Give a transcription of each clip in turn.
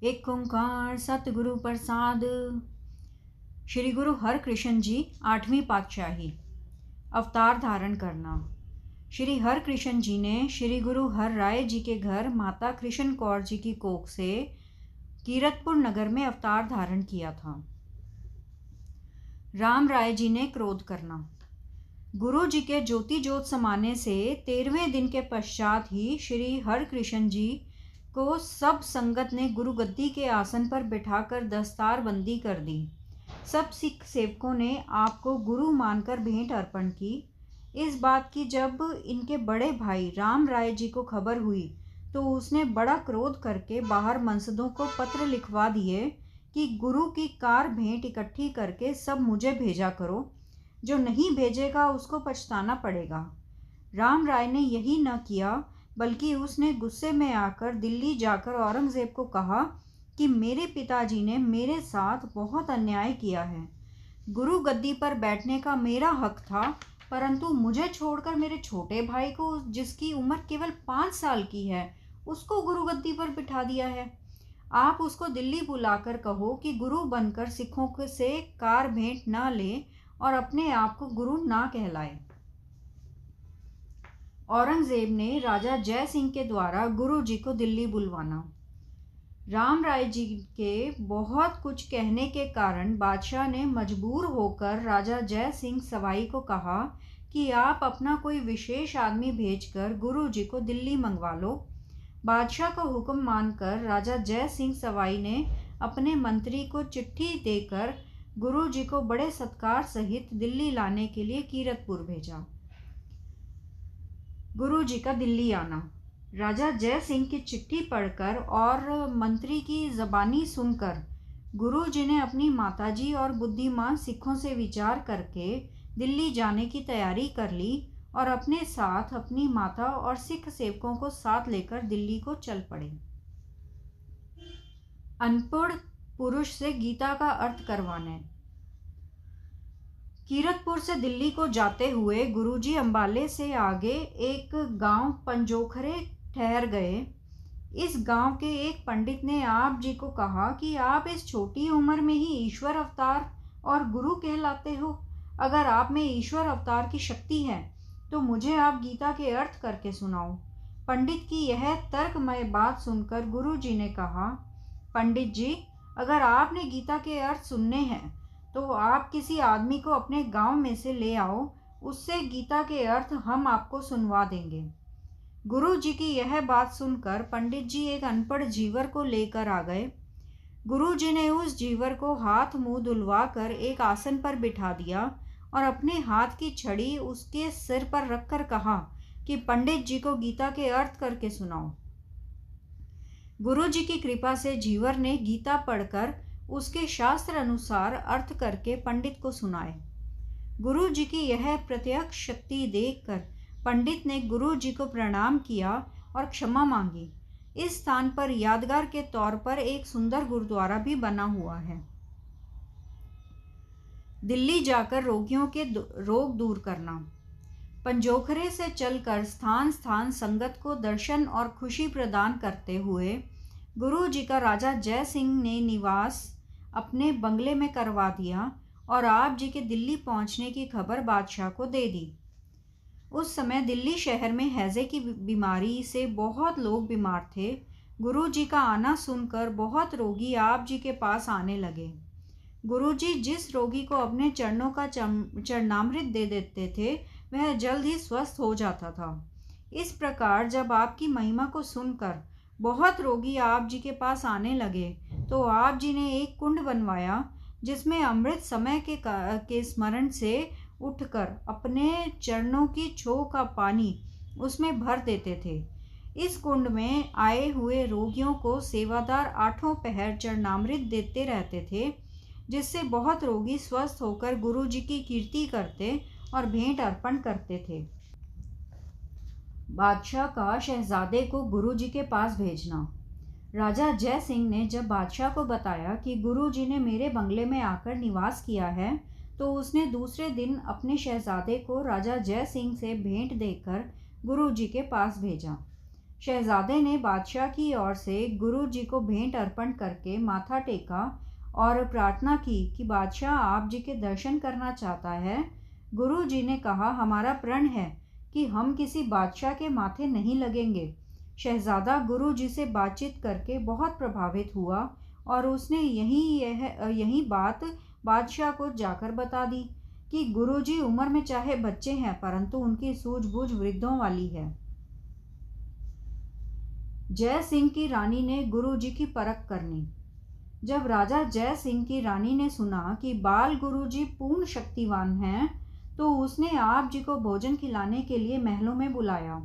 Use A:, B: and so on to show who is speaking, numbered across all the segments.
A: एक ओंकार सतगुरु प्रसाद। श्री गुरु हरकृष्ण जी 8वीं पातशाही। अवतार धारण करना। श्री हरकृष्ण जी ने श्री गुरु हर राय जी के घर माता कृष्ण कौर जी की कोख से कीरतपुर नगर में अवतार धारण किया था। राम राय जी ने क्रोध करना। गुरु जी के ज्योति ज्योत समाने से 13वें दिन के पश्चात ही श्री हरकृष्ण जी को सब संगत ने गुरु गद्दी के आसन पर बिठाकर दस्तार बंदी कर दी। सब सिख सेवकों ने आपको गुरु मानकर भेंट अर्पण की। इस बात की जब इनके बड़े भाई राम राय जी को खबर हुई तो उसने बड़ा क्रोध करके बाहर मनसदों को पत्र लिखवा दिए कि गुरु की कार भेंट इकट्ठी करके सब मुझे भेजा करो, जो नहीं भेजेगा उसको पछताना पड़ेगा। राम राय ने यही न किया, बल्कि उसने गुस्से में आकर दिल्ली जाकर औरंगज़ेब को कहा कि मेरे पिताजी ने मेरे साथ बहुत अन्याय किया है। गुरु गद्दी पर बैठने का मेरा हक था, परंतु मुझे छोड़कर मेरे छोटे भाई को, जिसकी उम्र केवल 5 साल की है, उसको गुरु गद्दी पर बिठा दिया है। आप उसको दिल्ली बुलाकर कहो कि गुरु बनकर सिखों से कार भेंट ना ले और अपने आप को गुरु ना कहलाए। औरंगज़ेब ने राजा जय सिंह के द्वारा गुरु जी को दिल्ली बुलवाना। राम राय जी के बहुत कुछ कहने के कारण बादशाह ने मजबूर होकर राजा जय सिंह सवाई को कहा कि आप अपना कोई विशेष आदमी भेजकर गुरु जी को दिल्ली मंगवा लो। बादशाह का हुक्म मानकर राजा जय सिंह सवाई ने अपने मंत्री को चिट्ठी देकर गुरु जी को बड़े सत्कार सहित दिल्ली लाने के लिए कीरतपुर भेजा। गुरु जी का दिल्ली आना। राजा जय सिंह की चिट्ठी पढ़कर और मंत्री की ज़बानी सुनकर गुरु जी ने अपनी माताजी और बुद्धिमान सिखों से विचार करके दिल्ली जाने की तैयारी कर ली और अपने साथ अपनी माता और सिख सेवकों को साथ लेकर दिल्ली को चल पड़े। अनपढ़ पुरुष से गीता का अर्थ करवाने। कीरतपुर से दिल्ली को जाते हुए गुरुजी अंबाले से आगे एक गांव पंजोखरे ठहर गए। इस गांव के एक पंडित ने आप जी को कहा कि आप इस छोटी उम्र में ही ईश्वर अवतार और गुरु कहलाते हो। अगर आप में ईश्वर अवतार की शक्ति है तो मुझे आप गीता के अर्थ करके सुनाओ। पंडित की यह तर्कमय बात सुनकर गुरु जी ने कहा, पंडित जी, अगर आपने गीता के अर्थ सुनने हैं तो आप किसी आदमी को अपने गांव में से ले आओ, उससे गीता के अर्थ हम आपको सुनवा देंगे। गुरु जी की यह बात सुनकर पंडित जी एक अनपढ़ जीवर को लेकर आ गए। गुरु जी ने उस जीवर को हाथ मुंह धुलवा कर एक आसन पर बिठा दिया और अपने हाथ की छड़ी उसके सिर पर रखकर कहा कि पंडित जी को गीता के अर्थ करके सुनाओ। गुरु जी की कृपा से जीवर ने गीता पढ़कर उसके शास्त्र अनुसार अर्थ करके पंडित को सुनाए। गुरु जी की यह प्रत्यक्ष शक्ति देखकर पंडित ने गुरु जी को प्रणाम किया और क्षमा मांगी। इस स्थान पर यादगार के तौर पर एक सुंदर गुरुद्वारा भी बना हुआ है। दिल्ली जाकर रोगियों के रोग दूर करना। पंजोखरे से चलकर स्थान स्थान संगत को दर्शन और खुशी प्रदान करते हुए गुरु जी का राजा जय सिंह ने निवास अपने बंगले में करवा दिया और आप जी के दिल्ली पहुंचने की खबर बादशाह को दे दी। उस समय दिल्ली शहर में हैजे की बीमारी से बहुत लोग बीमार थे। गुरु जी का आना सुनकर बहुत रोगी आप जी के पास आने लगे। गुरु जी जिस रोगी को अपने चरणों का चरणामृत दे देते थे वह जल्द ही स्वस्थ हो जाता था। इस प्रकार जब आपकी महिमा को सुनकर बहुत रोगी आप जी के पास आने लगे तो आप जी ने एक कुंड बनवाया जिसमें अमृत समय के स्मरण से उठकर अपने चरणों की छो का पानी उसमें भर देते थे। इस कुंड में आए हुए रोगियों को सेवादार 8 पहर चरणामृत देते रहते थे, जिससे बहुत रोगी स्वस्थ होकर गुरु जी की कीर्ति करते और भेंट अर्पण करते थे। बादशाह का शहजादे को गुरु जी के पास भेजना। राजा जय सिंह ने जब बादशाह को बताया कि गुरु जी ने मेरे बंगले में आकर निवास किया है तो उसने दूसरे दिन अपने शहजादे को राजा जय सिंह से भेंट देकर गुरु जी के पास भेजा। शहजादे ने बादशाह की ओर से गुरु जी को भेंट अर्पण करके माथा टेका और प्रार्थना की कि बादशाह आप जी के दर्शन करना चाहता है। गुरु जी ने कहा, हमारा प्रण है कि हम किसी बादशाह के माथे नहीं लगेंगे। शहजादा गुरु जी से बातचीत करके बहुत प्रभावित हुआ और उसने यही बात बादशाह को जाकर बता दी कि गुरुजी उम्र में चाहे बच्चे हैं, परंतु उनकी सूझबूझ वृद्धों वाली है। जय सिंह की रानी ने गुरुजी की परख करनी। जब राजा जय सिंह की रानी ने सुना कि बाल गुरुजी पूर्ण शक्तिवान हैं, तो उसने आप जी को भोजन खिलाने के लिए महलों में बुलाया।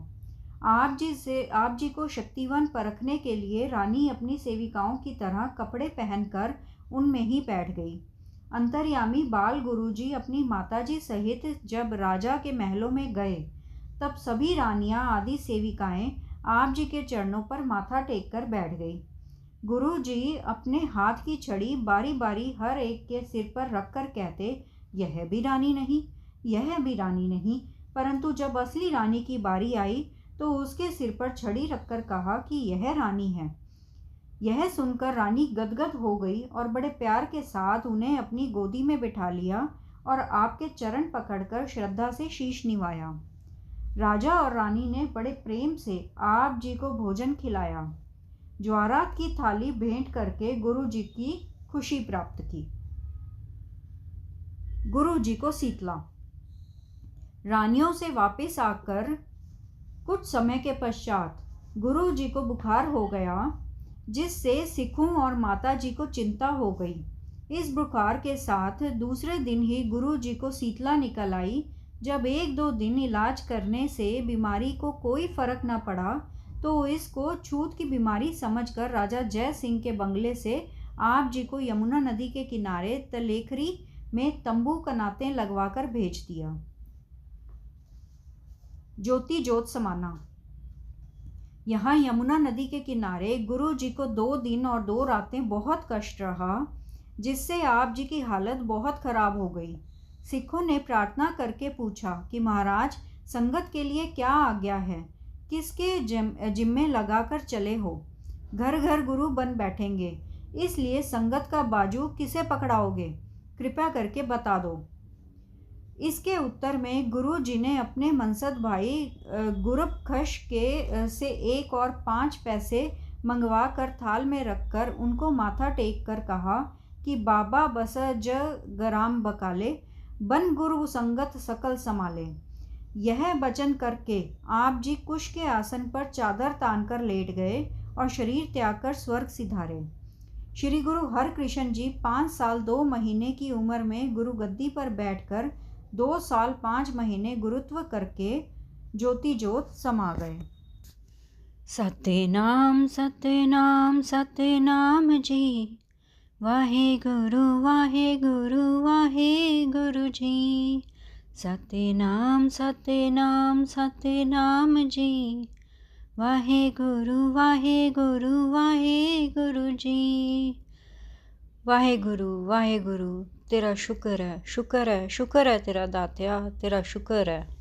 A: आप जी को शक्तिवान परखने के लिए रानी अपनी सेविकाओं की तरह कपड़े पहनकर उनमें ही बैठ गई। अंतर्यामी बाल गुरुजी अपनी माताजी सहित जब राजा के महलों में गए, तब सभी रानियां आदि सेविकाएं आप जी के चरणों पर माथा टेक कर बैठ गई। गुरुजी अपने हाथ की छड़ी बारी बारी हर एक के सिर पर रखकर कहते, यह भी रानी नहीं, यह भी रानी नहीं। परंतु जब असली रानी की बारी आई तो उसके सिर पर छड़ी रखकर कहा कि यह रानी है। यह सुनकर रानी गदगद हो गई और बड़े प्यार के साथ उन्हें अपनी गोदी में बिठा लिया और आपके चरण पकड़कर श्रद्धा से शीश निवाया। राजा और रानी ने बड़े प्रेम से आप जी को भोजन खिलाया। ज्वारात की थाली भेंट करके गुरु जी की खुशी प्राप्त की। गुरु जी को शीतला। रानियों से वापस आकर कुछ समय के पश्चात गुरु जी को बुखार हो गया, जिससे सिखों और माता जी को चिंता हो गई। इस बुखार के साथ दूसरे दिन ही गुरु जी को शीतला निकल आई। जब 1-2 दिन इलाज करने से बीमारी को कोई फर्क न पड़ा, तो इसको छूत की बीमारी समझकर राजा जय सिंह के बंगले से आप जी को यमुना नदी के किनारे तलेखरी में तंबू कनातें लगवाकर भेज दिया। ज्योति जोत समाना। यहाँ यमुना नदी के किनारे गुरु जी को 2 दिन और 2 रातें बहुत कष्ट रहा, जिससे आप जी की हालत बहुत खराब हो गई। सिखों ने प्रार्थना करके पूछा कि महाराज, संगत के लिए क्या आज्ञा है? किसके जिम्मे लगाकर चले हो? घर घर गुरु बन बैठेंगे, इसलिए संगत का बाजू किसे पकड़ाओगे? कृपया करके बता दो। इसके उत्तर में गुरु जी ने अपने मनसद भाई गुरबखश के से 1 और 5 पैसे मंगवा कर थाल में रखकर उनको माथा टेक कर कहा कि बाबा बस ज गराम बकाले, बन गुरु संगत सकल संभाले। यह वचन करके आप जी कुश के आसन पर चादर तान कर लेट गए और शरीर त्याग कर स्वर्ग सिधारे। श्री गुरु हरकृष्ण जी 5 साल 2 महीने की उम्र में गुरु गद्दी पर बैठकर 2 साल 5 महीने गुरुत्व करके ज्योति जोत समा गए।
B: सतनाम सतनाम सतनाम जी, वाहे गुरु जी। सतनाम सतनाम सतनाम जी, वाहे गुरु जी। वाहे गुरु तेरा शुक्र है, शुक्र है, शुक्र है तेरा दात्या, तेरा शुक्र है।